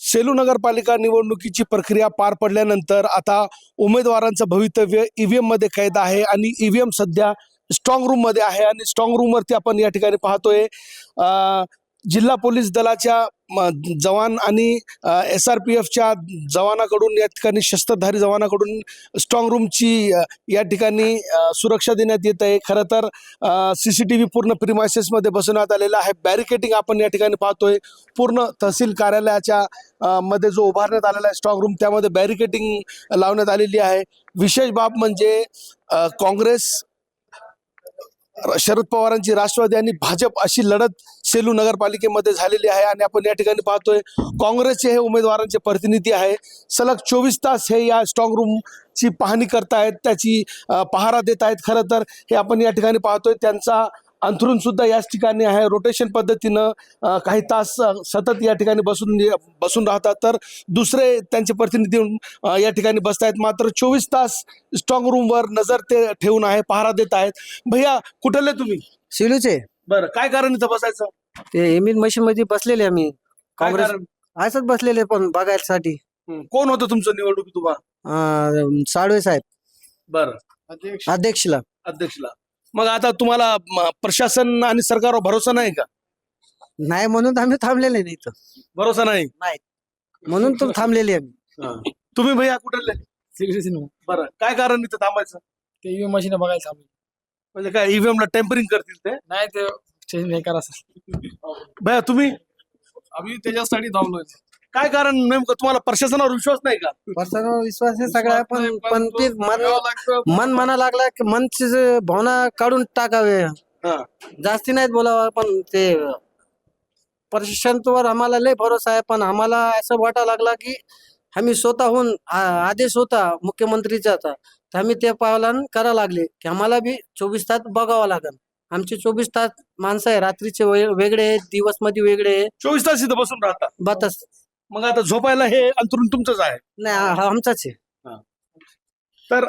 सेलू नगरपालिका निवडणुकीची प्रक्रिया पार पडल्यानंतर आता उमेदवारांचं भवितव्य ईव्हीएम मध्ये कैद आहे आणि ईव्हीएम सध्या स्ट्रॉंग रूम मध्ये आहे आणि स्ट्रॉंग रूम वरती आपण या ठिकाणी पाहतोय जिल्हा पोलीस दलाच्या जवान आणि SRPFच्या जवानाकडून या ठिकाणी शस्त्रधारी जवानाकडून स्ट्रॉंग रूमची या ठिकाणी सुरक्षा देण्यात येत आहे। खरं तर CCTV पूर्ण प्रिमायसेसमध्ये बसवण्यात आलेला आहे। बॅरिकेटिंग आपण या ठिकाणी पाहतोय पूर्ण तहसील कार्यालयाच्या मध्ये जो उभारण्यात आलेला आहे स्ट्रॉंग रूम त्यामध्ये बॅरिकेटिंग लावण्यात आलेली आहे। विशेष बाब म्हणजे काँग्रेस शरद पवारांची राष्ट्रवादी आणि भाजप अशी लढत सेलू नगरपालिकेमध्ये झालेली आहे आणि आपण या ठिकाणी पाहतोय काँग्रेसचे हे उमेदवारांचे प्रतिनिधी आहे। सलग 24 तास हे या स्ट्रॉंग रूमची पाहणी करतायत, त्याची पहारा देत आहेत। खरं तर हे आपण या ठिकाणी पाहतोय त्यांचा अंथरूण सुद्धा याच ठिकाणी आहे। रोटेशन पद्धतीनं काही तास सतत या ठिकाणी बसून राहतात तर दुसरे त्यांचे प्रतिनिधी या ठिकाणी बसत आहेत। मात्र 24 तास स्ट्रॉंग रूमवर नजर ते ठेवून आहे, पहारा देत आहेत। भैया कुठले तुम्ही? सेलूचे। बरं, काय कारण इथं बसायचं? ते एमिन मशीन मध्ये बसलेले आम्ही काय काँग्रेस कारण? असंच बसलेले पण बघायसाठी। कोण होतं तुमचं निवडणुकीत उभा? साळवे साहेब बरं, अध्यक्षला। अध्यक्षला। मग आता तुम्हाला प्रशासन आणि सरकारवर भरोसा नाही का? नाही म्हणून आम्ही थांबलेले नाही इथं, भरोसा नाही म्हणून तर थांबलेले आम्ही। तुम्ही भैया कुठले? सिक्रेसी बरं, काय कारण इथं थांबायचं? ते ईव्हीएम मशीन बघायला थांबले. म्हणजे काय ईव्हीएम ला टेम्परिंग करतील ते? नाही ते चेंज नाही करा सर. भैया तुम्ही आम्ही त्याच्यासाठी थांबलोय. काय कारण नेमकं? तुम्हाला प्रशासनावर विश्वास नाही का? पर्सनल विश्वास आहे सगळा, पण ते मन म्हणा लागला की मनची जे भावना काढून टाकावे, जास्ती नाहीत बोलावं। पण ते प्रशासनावर आम्हाला लय भरोसा आहे, पण आम्हाला असं वाटा लागला की आम्ही स्वतःहून आदेश होता मुख्यमंत्रीचा तर आम्ही ते पालन करा लागले की आम्हाला बी 24 तास बघावं लागेल। आमचे 24 तास माणसं आहे, रात्रीचे वेगळे आहेत, दिवस मध्ये वेगळे आहे। 24 तास इथं बसून राहता? बस मग आता झोपायला हे अंतरून तुमचंच आहे? नाही, हा आमचाच आहे। तर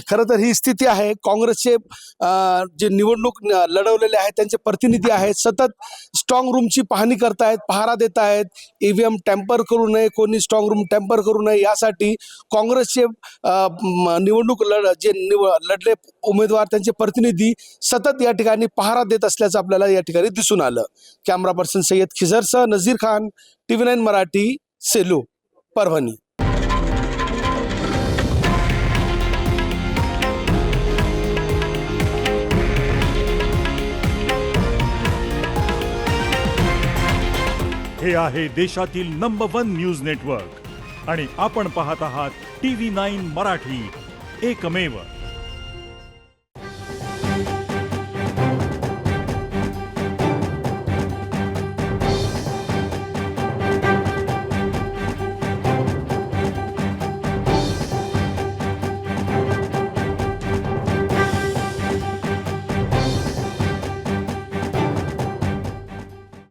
खरं तर ही स्थिती आहे। काँग्रेसचे जे निवडणूक लढवलेले आहेत त्यांचे प्रतिनिधी आहेत, सतत स्ट्रॉंग रूमची पाहणी करतायत, पहारा देत आहेत। ईव्हीएम टॅम्पर करू नये, कोणी स्ट्रॉंग रूम टॅम्पर करू नये यासाठी काँग्रेसचे निवडणूक लढले उमेदवार त्यांचे प्रतिनिधी सतत या ठिकाणी पहारा देत असल्याचं आपल्याला या ठिकाणी दिसून आलं। कॅमेरा पर्सन सय्यद खिजरसह नझीर खान, TV9 मराठी, सेलू, परभणी। हे आहे देशातील नंबर 1 न्यूज नेटवर्क आणि आपण पाहत आहात TV9 मराठी, एकमेव।